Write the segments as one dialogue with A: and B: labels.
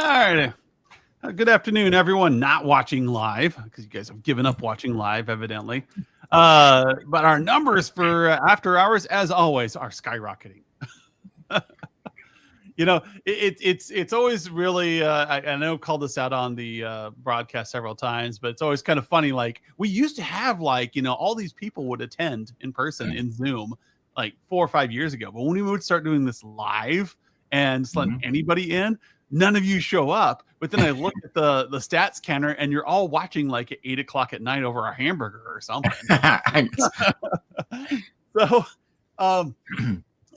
A: All right. Good afternoon, everyone not watching live, because you guys have given up watching live, evidently. But our numbers for after hours, as always, are skyrocketing. It's always really I know called this out on the broadcast several times, but it's always kind of funny. Like, we used to have, like, all these people would attend in person in Zoom like 4 or 5 years ago. But when we would start doing this live and just letting anybody in, none of you show up. But then I look at the stats counter, and you're all watching like at 8 o'clock at night over a hamburger or something. So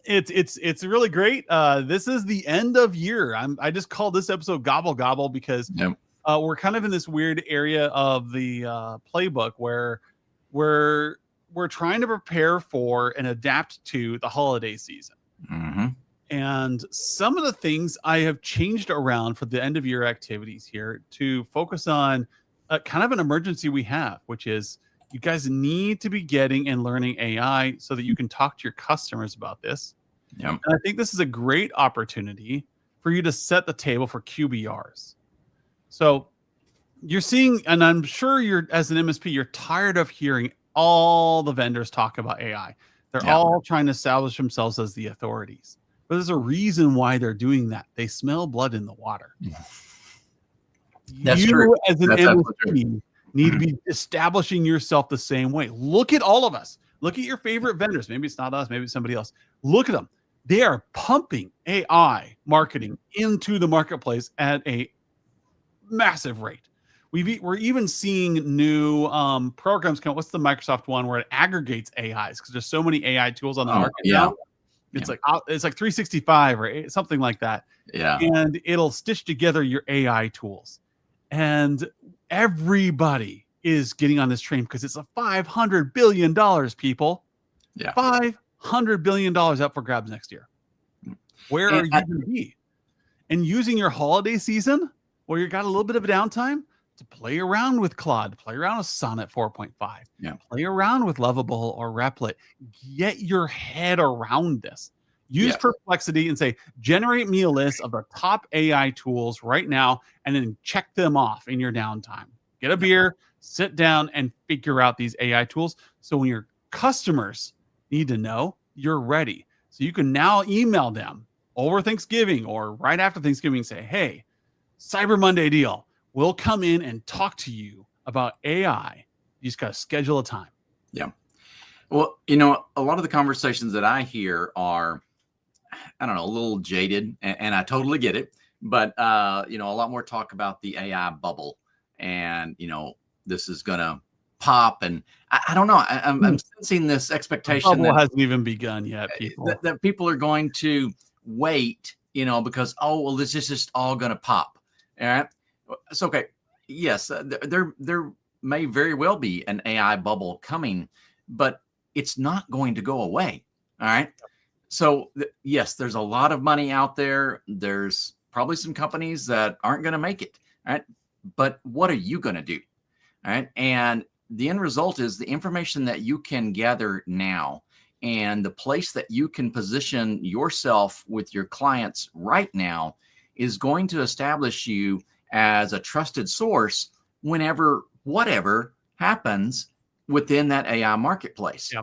A: it's really great. This is the end of year. I just called this episode Gobble Gobble because we're kind of in this weird area of the playbook where we're trying to prepare for and adapt to the holiday season. And some of the things I have changed around for the end of year activities here to focus on kind of an emergency we have, which is you guys need to be getting and learning AI so that you can talk to your customers about this. And I think this is a great opportunity for you to set the table for QBRs. So you're seeing, and I'm sure you're, as an MSP, you're tired of hearing all the vendors talk about AI. They're all trying to establish themselves as the authorities. But there's a reason why they're doing that. They smell blood in the water.
B: That's
A: you,
B: true.
A: as an
B: That's
A: MSP, need to be establishing yourself the same way. Look at all of us. Look at your favorite vendors. Maybe it's not us. Maybe it's somebody else. Look at them. They are pumping AI marketing into the marketplace at a massive rate. We're even seeing new programs come. What's the Microsoft one where it aggregates AIs? Because there's so many AI tools on the market now. It's like 365 or something like that. And it'll stitch together your AI tools. And everybody is getting on this train because it's a $500 billion, people. $500 billion up for grabs next year. Where are you going to be? And using your holiday season where you got a little bit of a downtime to play around with Claude, play around with Sonnet 4.5, play around with Lovable or Replit. Get your head around this. Use Perplexity and say, generate me a list of the top AI tools right now, and then check them off in your downtime. Get a beer, sit down, and figure out these AI tools. So when your customers need to know, you're ready. So you can now email them over Thanksgiving or right after Thanksgiving and say, hey, Cyber Monday deal. We'll come in and talk to you about AI. You just got to schedule a time.
B: Well, a lot of the conversations that I hear are, I don't know, a little jaded, and I totally get it. But, a lot more talk about the AI bubble, and, this is going to pop. And I don't know. I'm sensing this expectation.
A: The bubble hasn't even begun yet, people.
B: That people are going to wait, because, this is just all going to pop. All right. It's okay. Yes, there may very well be an AI bubble coming, but it's not going to go away. All right. So yes, there's a lot of money out there. There's probably some companies that aren't going to make it. All right. But what are you going to do? All right. And the end result is the information that you can gather now and the place that you can position yourself with your clients right now is going to establish you as a trusted source whenever whatever happens within that AI marketplace.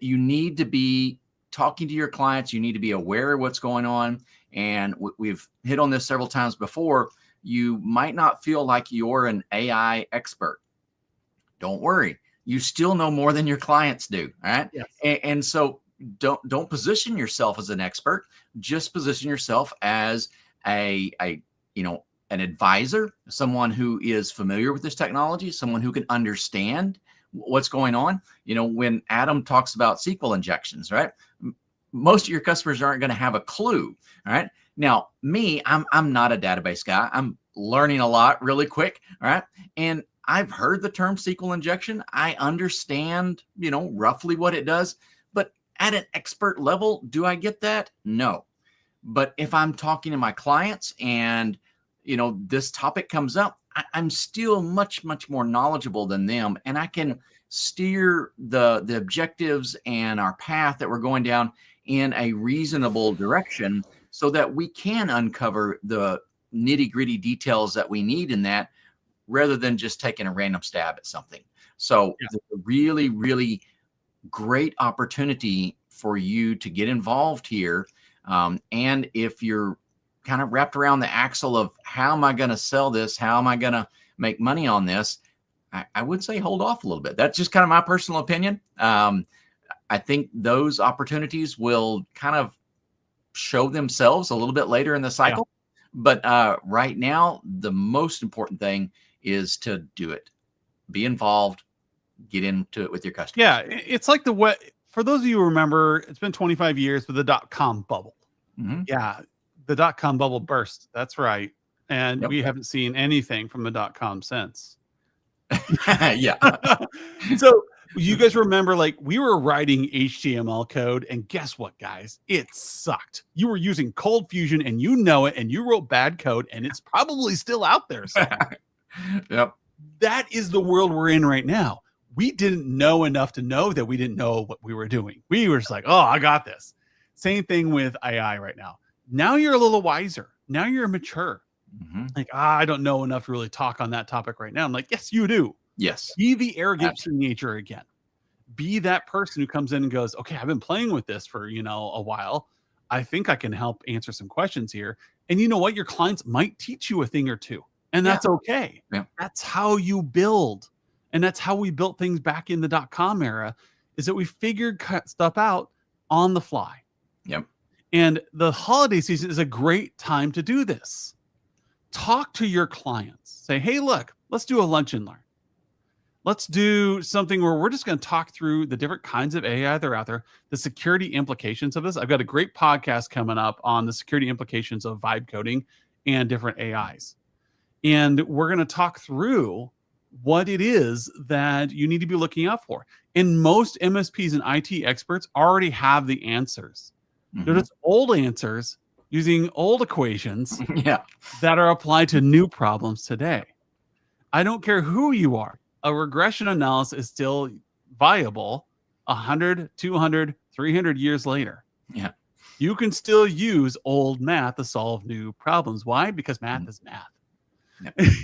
B: You need to be talking to your clients. You need to be aware of what's going on. And we've hit on this several times before. You might not feel like you're an AI expert. Don't worry. You still know more than your clients do. All right. And so don't position yourself as an expert. Just position yourself as an advisor, someone who is familiar with this technology, someone who can understand what's going on. When Adam talks about SQL injections, right? Most of your customers aren't going to have a clue. All right. Now, me, I'm not a database guy. I'm learning a lot really quick. All right. And I've heard the term SQL injection. I understand, roughly what it does. But at an expert level, do I get that? No. But if I'm talking to my clients and this topic comes up, I'm still much, much more knowledgeable than them. And I can steer the objectives and our path that we're going down in a reasonable direction so that we can uncover the nitty gritty details that we need in that, rather than just taking a random stab at something. So
A: Yeah.
B: it's a really, really great opportunity for you to get involved here. And if you're kind of wrapped around the axle of how am I going to sell this? How am I going to make money on this? I would say hold off a little bit. That's just kind of my personal opinion. I think those opportunities will kind of show themselves a little bit later in the cycle. But right now, the most important thing is to do it. Be involved. Get into it with your customers.
A: Yeah, it's like for those of you who remember, it's been 25 years with the dot-com bubble.
B: Mm-hmm.
A: Yeah, the dot-com bubble burst. That's right. And
B: Yep.
A: we haven't seen anything from the dot-com since.
B: Yeah.
A: So you guys remember, like, we were writing HTML code, and guess what, guys? It sucked. You were using Cold Fusion, and you know it, and you wrote bad code, and it's probably still out there somewhere.
B: Yep.
A: That is the world we're in right now. We didn't know enough to know that we didn't know what we were doing. We were just like, oh, I got this. Same thing with AI right now. Now you're a little wiser. Now you're mature.
B: Mm-hmm.
A: Like, I don't know enough to really talk on that topic right now. I'm like, yes, you do.
B: Yes.
A: Be the arrogant teenager again. Be that person who comes in and goes, okay, I've been playing with this for, a while. I think I can help answer some questions here. And you know what? Your clients might teach you a thing or two. And that's okay.
B: Yeah.
A: That's how you build. And that's how we built things back in the dot-com era, is that we figured stuff out on the fly.
B: Yep.
A: And the holiday season is a great time to do this. Talk to your clients. Say, hey, look, let's do a lunch and learn. Let's do something where we're just going to talk through the different kinds of AI that are out there, the security implications of this. I've got a great podcast coming up on the security implications of vibe coding and different AIs. And we're going to talk through what it is that you need to be looking out for. And most MSPs and IT experts already have the answers.
B: Mm-hmm.
A: They're just old answers using old equations
B: that
A: are applied to new problems today. I don't care who you are. A regression analysis is still viable 100, 200, 300 years later.
B: Yeah.
A: You can still use old math to solve new problems. Why? Because math is math.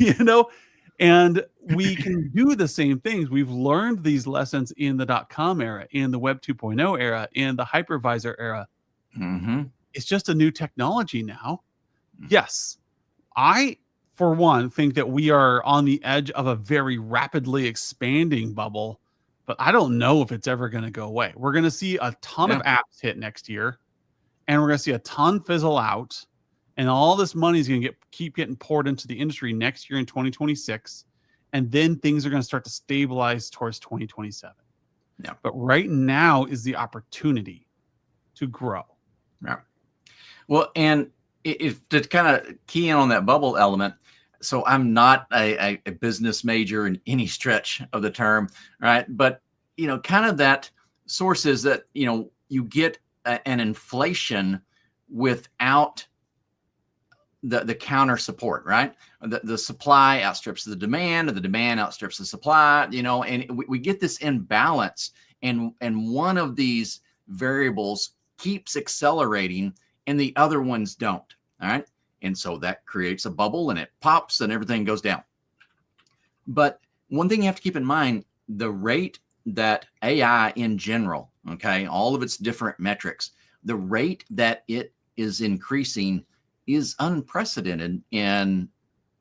B: Yep.
A: And we can do the same things. We've learned these lessons in the dot-com era, in the Web 2.0 era, in the hypervisor era.
B: Mm-hmm.
A: It's just a new technology now. Yes, I, for one, think that we are on the edge of a very rapidly expanding bubble, but I don't know if it's ever going to go away. We're going to see a ton of apps hit next year, and we're going to see a ton fizzle out. And all this money is going to keep getting poured into the industry next year in 2026. And then things are going to start to stabilize towards 2027.
B: Yeah.
A: But right now is the opportunity to grow.
B: Yeah. Well, and if to kind of key in on that bubble element, so I'm not a business major in any stretch of the term, right? But, kind of that source is that, you get an inflation without the counter support, right? The supply outstrips the demand, and the demand outstrips the supply, and we get this imbalance, and one of these variables keeps accelerating and the other ones don't. All right. And so that creates a bubble and it pops and everything goes down. But one thing you have to keep in mind, the rate that AI in general, okay, all of its different metrics, the rate that it is increasing is unprecedented in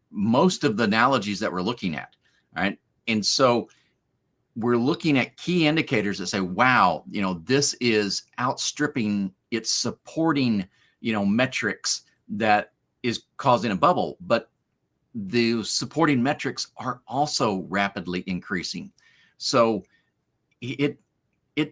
B: most of the analogies that we're looking at. Right. And so we're looking at key indicators that say, wow, this is outstripping, it's supporting, metrics that is causing a bubble, but the supporting metrics are also rapidly increasing. So it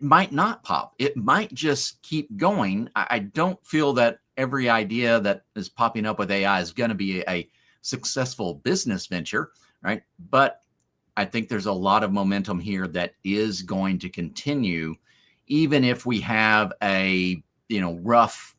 B: might not pop. It might just keep going. I don't feel that every idea that is popping up with AI is going to be a successful business venture, right? But I think there's a lot of momentum here that is going to continue, even if we have a, rough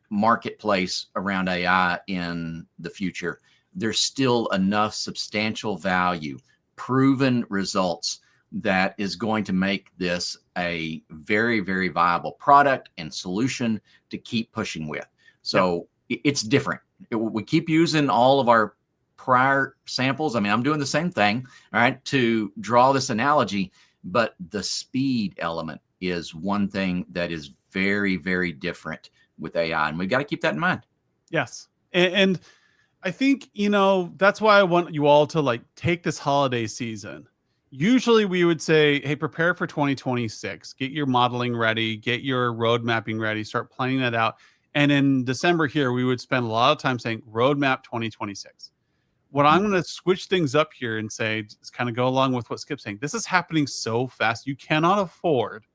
B: marketplace around AI in the future. There's still enough substantial value, proven results that is going to make this a very, very viable product and solution to keep pushing with. So it's different. We keep using all of our prior samples. I mean, I'm doing the same thing, all right, to draw this analogy, but the speed element is one thing that is very, very different with AI, and we've got to keep that in mind.
A: Yes. And I think, that's why I want you all to like take this holiday season. Usually we would say, hey, prepare for 2026, get your modeling ready, get your road mapping ready, start planning that out. And in December here, we would spend a lot of time saying roadmap 2026. What I'm going to switch things up here and say, just kind of go along with what Skip's saying. This is happening so fast. You cannot afford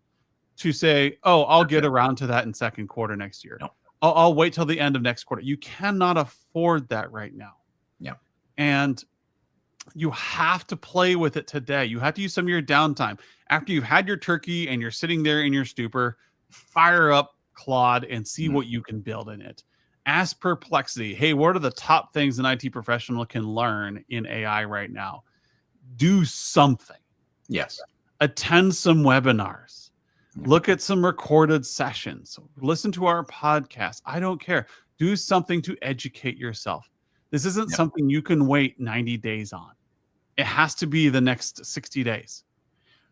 A: to say, oh, I'll get around to that in second quarter next year.
B: No.
A: I'll wait till the end of next quarter. You cannot afford that right now.
B: Yeah.
A: And you have to play with it today. You have to use some of your downtime. After you've had your turkey and you're sitting there in your stupor, fire up Claude and see what you can build in it. Ask Perplexity, hey, what are the top things an IT professional can learn in AI right now? Do something.
B: Yes.
A: Attend some webinars. Look at some recorded sessions. Listen to our podcast. I don't care. Do something to educate yourself. This isn't something you can wait 90 days on. It has to be the next 60 days.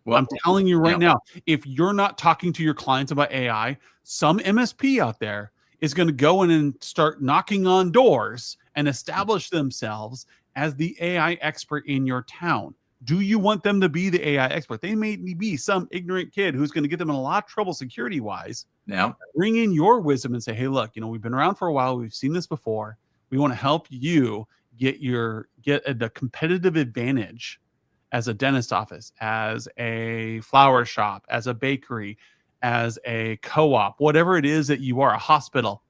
A: Well, I'm telling you right now, if you're not talking to your clients about AI, some MSP out there is going to go in and start knocking on doors and establish themselves as the AI expert in your town. Do you want them to be the AI expert? They may be some ignorant kid who's going to get them in a lot of trouble security-wise.
B: Yeah.
A: Bring in your wisdom and say, hey, look, we've been around for a while. We've seen this before. We want to help you get the competitive advantage as a dentist office, as a flower shop, as a bakery, as a co-op, whatever it is that you are, a hospital.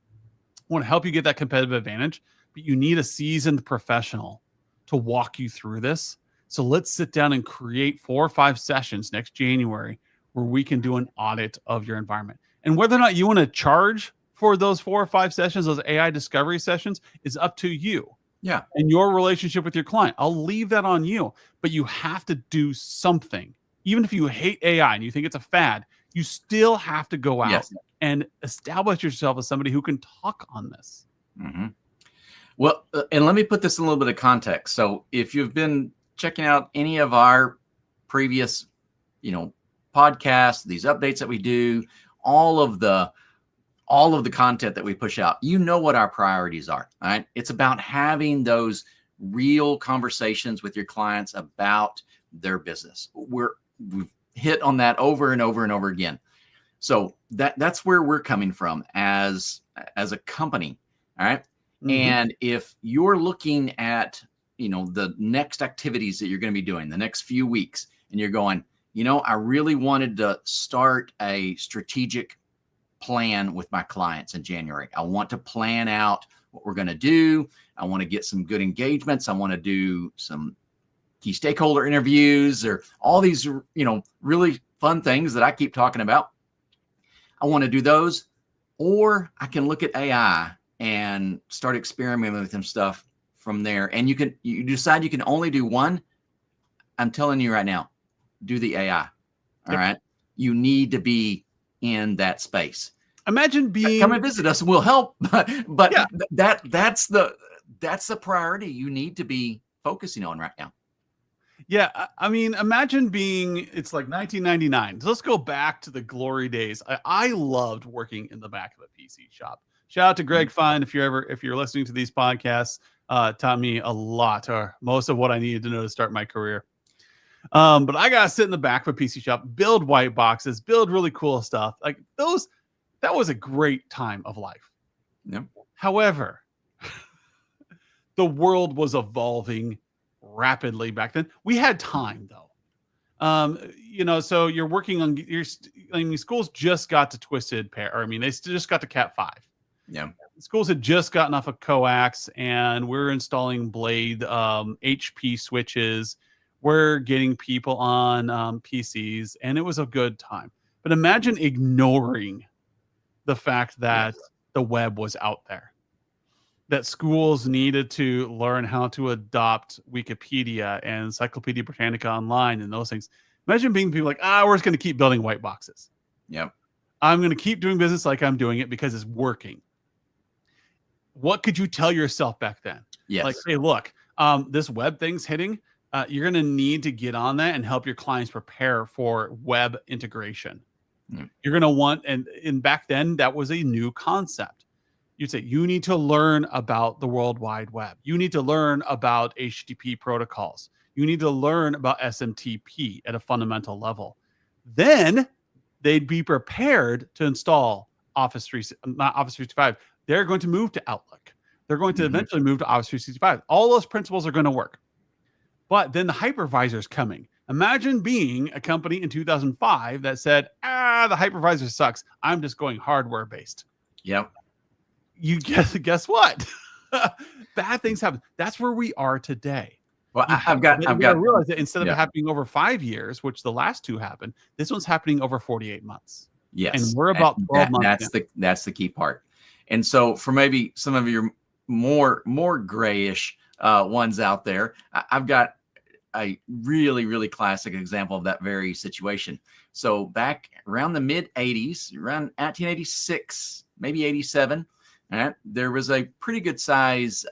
A: I want to help you get that competitive advantage, but you need a seasoned professional to walk you through this. So let's sit down and create 4 or 5 sessions next January where we can do an audit of your environment. And whether or not you want to charge for those 4 or 5 sessions, those AI discovery sessions, is up to you.
B: Yeah.
A: And your relationship with your client. I'll leave that on you, but you have to do something. Even if you hate AI and you think it's a fad, you still have to go out and establish yourself as somebody who can talk on this.
B: Mm-hmm. Well, and let me put this in a little bit of context. So if you've been checking out any of our previous, podcasts, these updates that we do, all of the content that we push out, what our priorities are. All right. It's about having those real conversations with your clients about their business. We've hit on that over and over and over again. So that's where we're coming from as a company. All right. Mm-hmm. And if you're looking at, the next activities that you're going to be doing the next few weeks, and you're going, I really wanted to start a strategic plan with my clients in January. I want to plan out what we're going to do. I want to get some good engagements. I want to do some key stakeholder interviews, or all these, really fun things that I keep talking about. I want to do those, or I can look at AI and start experimenting with some stuff from there. And you decide you can only do one. I'm telling you right now, do the AI. All right. You need to be in that space.
A: Imagine being
B: come and visit us and we'll help. But that's the priority you need to be focusing on right now.
A: Yeah, I mean, imagine it's like 1999. So let's go back to the glory days. I loved working in the back of a PC shop. Shout out to Greg Fine if you're listening to these podcasts. Taught me a lot, or most of what I needed to know to start my career. But I gotta sit in the back of a PC shop, build white boxes, build really cool stuff. Like those, that was a great time of life.
B: Yep.
A: However, the world was evolving rapidly back then. We had time though. So you're working on schools just got to twisted pair, or they just got to Cat 5.
B: Yeah.
A: Schools had just gotten off of coax, and we're installing Blade HP switches. We're getting people on PCs, and it was a good time. But imagine ignoring the fact that the web was out there, that schools needed to learn how to adopt Wikipedia and Encyclopedia Britannica Online and those things. Imagine being people like, we're just going to keep building white boxes.
B: Yep.
A: I'm going to keep doing business like I'm doing it because it's working. what could you tell yourself back then?
B: Yes.
A: Like, hey, look, this web thing's hitting. You're going to need to get on that and help your clients prepare for web integration. You're going to want, and back then that was a new concept. You'd say you need to learn about the World Wide Web. You need to learn about HTTP protocols. You need to learn about SMTP at a fundamental level. Then they'd be prepared to install Office 3, not Office 365. They're going to move to Outlook. They're going to eventually move to Office 365. All those principles are going to work. But then the hypervisor is coming. Imagine being a company in 2005 that said, the hypervisor sucks. I'm just going hardware based.
B: Yep.
A: You guess what? Bad things happen. That's where we are today.
B: Well, I've got
A: to realize that instead of it happening over 5 years, which the last two happened, this one's happening over 48 months.
B: Yes.
A: And we're about 12 months.
B: That's the key part. And so for maybe some of your more grayish ones out there, I've got a really, really classic example of that very situation. So back around the mid 80s, around 1986, maybe 87, there was a pretty good size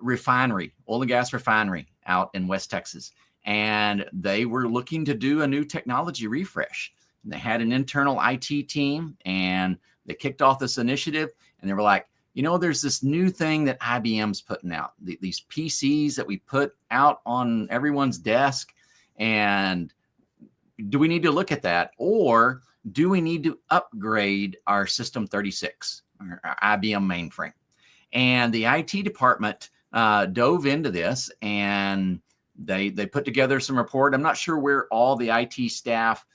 B: refinery, oil and gas refinery out in West Texas. And they were looking to do a new technology refresh. And they had an internal IT team, and they kicked off this initiative, and they were like, there's this new thing that IBM's putting out, these PCs that we put out on everyone's desk. And do we need to look at that? Or do we need to upgrade our System 36, our IBM mainframe? And the IT department dove into this, and they put together some report. I'm not sure where all the IT staff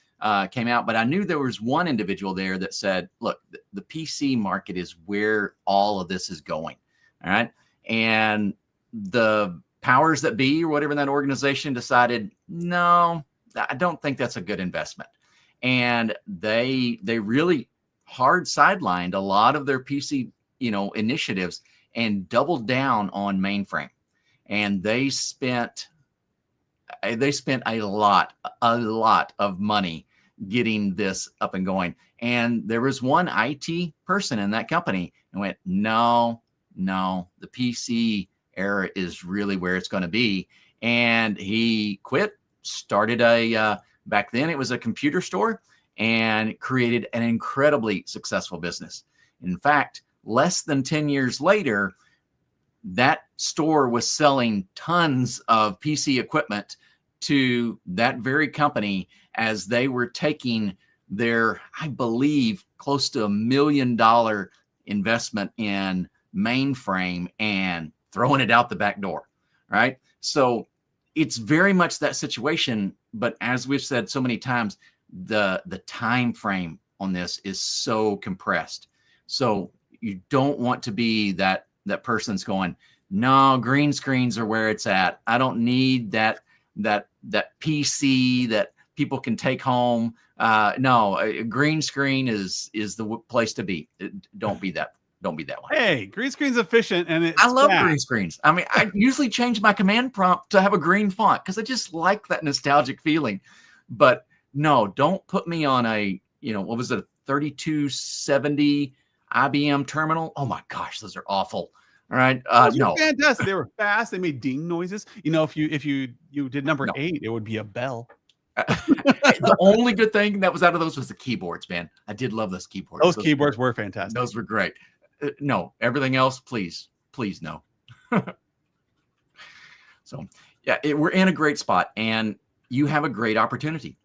B: came out, but I knew there was one individual there that said, look, the PC market is where all of this is going. All right. And the powers that be or whatever in that organization decided, no, I don't think that's a good investment. And they really hard sidelined a lot of their PC, initiatives and doubled down on mainframe. And they spent a lot of money getting this up and going. And there was one IT person in that company and went, no, the PC era is really where it's going to be. And he quit, started back then it was a computer store, and created an incredibly successful business. In fact, less than 10 years later, that store was selling tons of PC equipment to that very company as they were taking their, I believe, close to $1 million investment in mainframe and throwing it out the back door, right? So it's very much that situation. But as we've said so many times, the time frame on this is so compressed. So you don't want to be that person's going, no, green screens are where it's at. I don't need that PC that people can take home. No, a green screen is the place to be. Don't be that one.
A: Hey, green screen's efficient, and
B: I love green screens. I mean, I usually change my command prompt to have a green font because I just like that nostalgic feeling. But no, don't put me on a, what was it, a 3270 IBM terminal? Oh my gosh, those are awful. All right. No,
A: fantastic. They were fast. They made ding noises. If you did number 8, it would be a bell.
B: The only good thing that was out of those was the keyboards, man. I did love those keyboards.
A: Those keyboards were fantastic.
B: Those were great. No, everything else, please no. So yeah, we're in a great spot, and you have a great opportunity.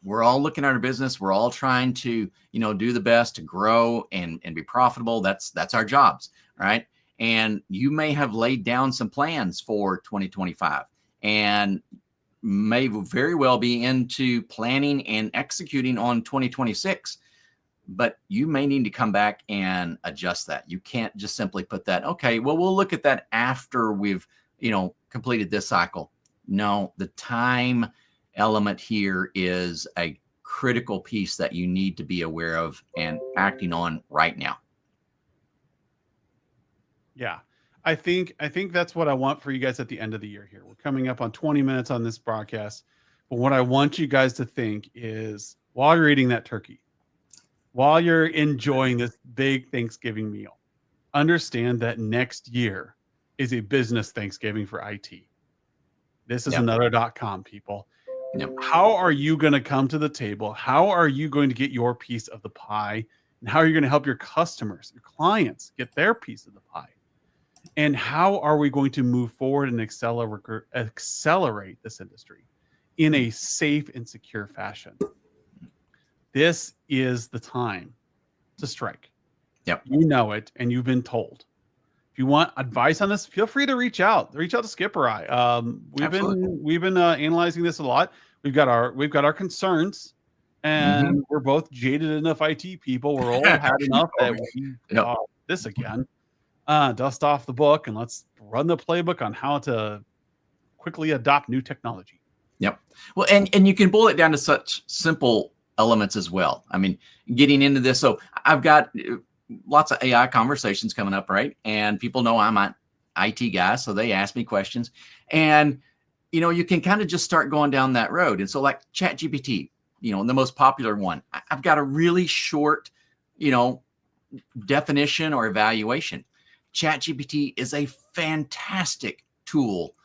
B: We're all looking at our business. We're all trying to, do the best to grow and be profitable. That's our jobs, right? And you may have laid down some plans for 2025 and may very well be into planning and executing on 2026, but you may need to come back and adjust that. You can't just simply put that, okay, well, we'll look at that after we've, completed this cycle. No, the time element here is a critical piece that you need to be aware of and acting on right now.
A: Yeah. I think that's what I want for you guys at the end of the year here. We're coming up on 20 minutes on this broadcast. But what I want you guys to think is, while you're eating that turkey, while you're enjoying this big Thanksgiving meal, understand that next year is a business Thanksgiving for IT. This is
B: Yep.
A: another .com, people.
B: Yep.
A: How are you going to come to the table? How are you going to get your piece of the pie? And how are you going to help your customers, your clients get their piece of the pie? And how are we going to move forward and accelerate this industry in a safe and secure fashion? This is the time to strike.
B: Yep.
A: You know it, and you've been told. If you want advice on this, feel free to reach out. Reach out to Skip or I. We've been analyzing this a lot. We've got our concerns, and we're both jaded enough IT people. We're old hat enough that we this again. Dust off the book and let's run the playbook on how to quickly adopt new technology.
B: Yep. Well, and you can boil it down to such simple elements as well. I mean, getting into this. So I've got lots of AI conversations coming up, right? And people know I'm an IT guy, so they ask me questions. And, you can kind of just start going down that road. And so like ChatGPT, the most popular one, I've got a really short, definition or evaluation. ChatGPT is a fantastic tool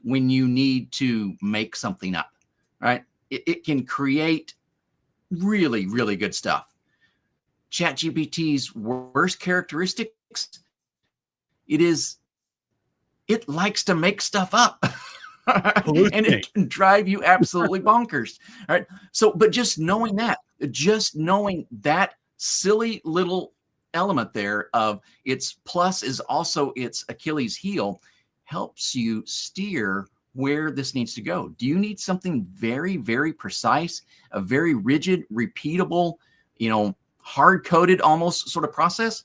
B: when you need to make something up, right? It can create really, really good stuff. ChatGPT's worst characteristics, it likes to make stuff up. And it can drive you absolutely bonkers. All right. So, but just knowing that silly little element there of its plus is also its Achilles heel helps you steer where this needs to go. Do you need something very, very precise, a very rigid, repeatable, hard-coded almost sort of process?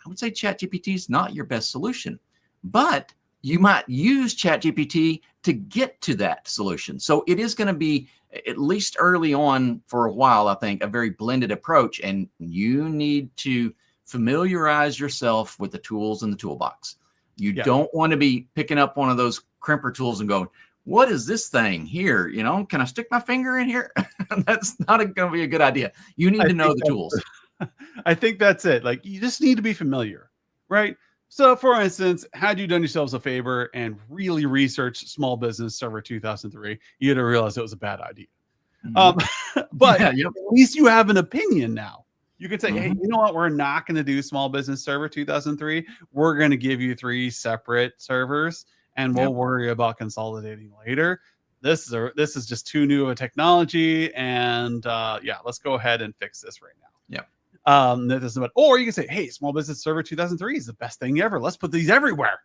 B: I would say ChatGPT is not your best solution, but you might use ChatGPT to get to that solution. So it is going to be, at least early on for a while, I think, a very blended approach, and you need to familiarize yourself with the tools in the toolbox. You don't want to be picking up one of those crimper tools and going, what is this thing here? Can I stick my finger in here? That's not going to be a good idea. You need to know the tools.
A: I think that's it. Like, you just need to be familiar, right? So for instance, had you done yourselves a favor and really researched Small Business Server 2003, you'd have realized it was a bad idea. But at least you have an opinion now. You could say, hey, you know what? We're not going to do Small Business Server 2003. We're going to give you 3 separate servers, and we'll worry about consolidating later. This is just too new of a technology, and let's go ahead and fix this right now. Or you can say, hey, Small Business Server 2003 is the best thing ever. Let's put these everywhere.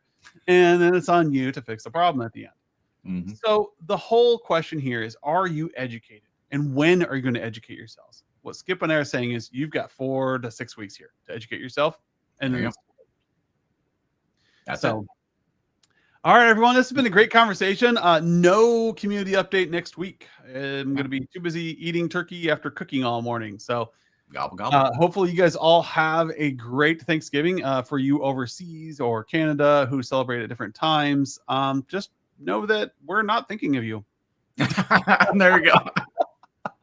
A: And then it's on you to fix the problem at the end. So the whole question here is, are you educated? And when are you going to educate yourselves? What Skip and I are saying is you've got 4 to 6 weeks here to educate yourself. And then
B: that's it.
A: All right, everyone. This has been a great conversation. No community update next week. I'm going to be too busy eating turkey after cooking all morning. So
B: gobble, gobble.
A: Hopefully you guys all have a great Thanksgiving. For you overseas or Canada who celebrate at different times, just know that we're not thinking of you.
B: There we go.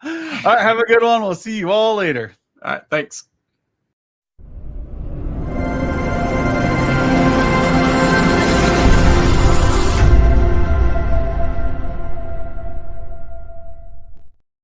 A: All right, have a good one. We'll see you all later.
B: All right, thanks.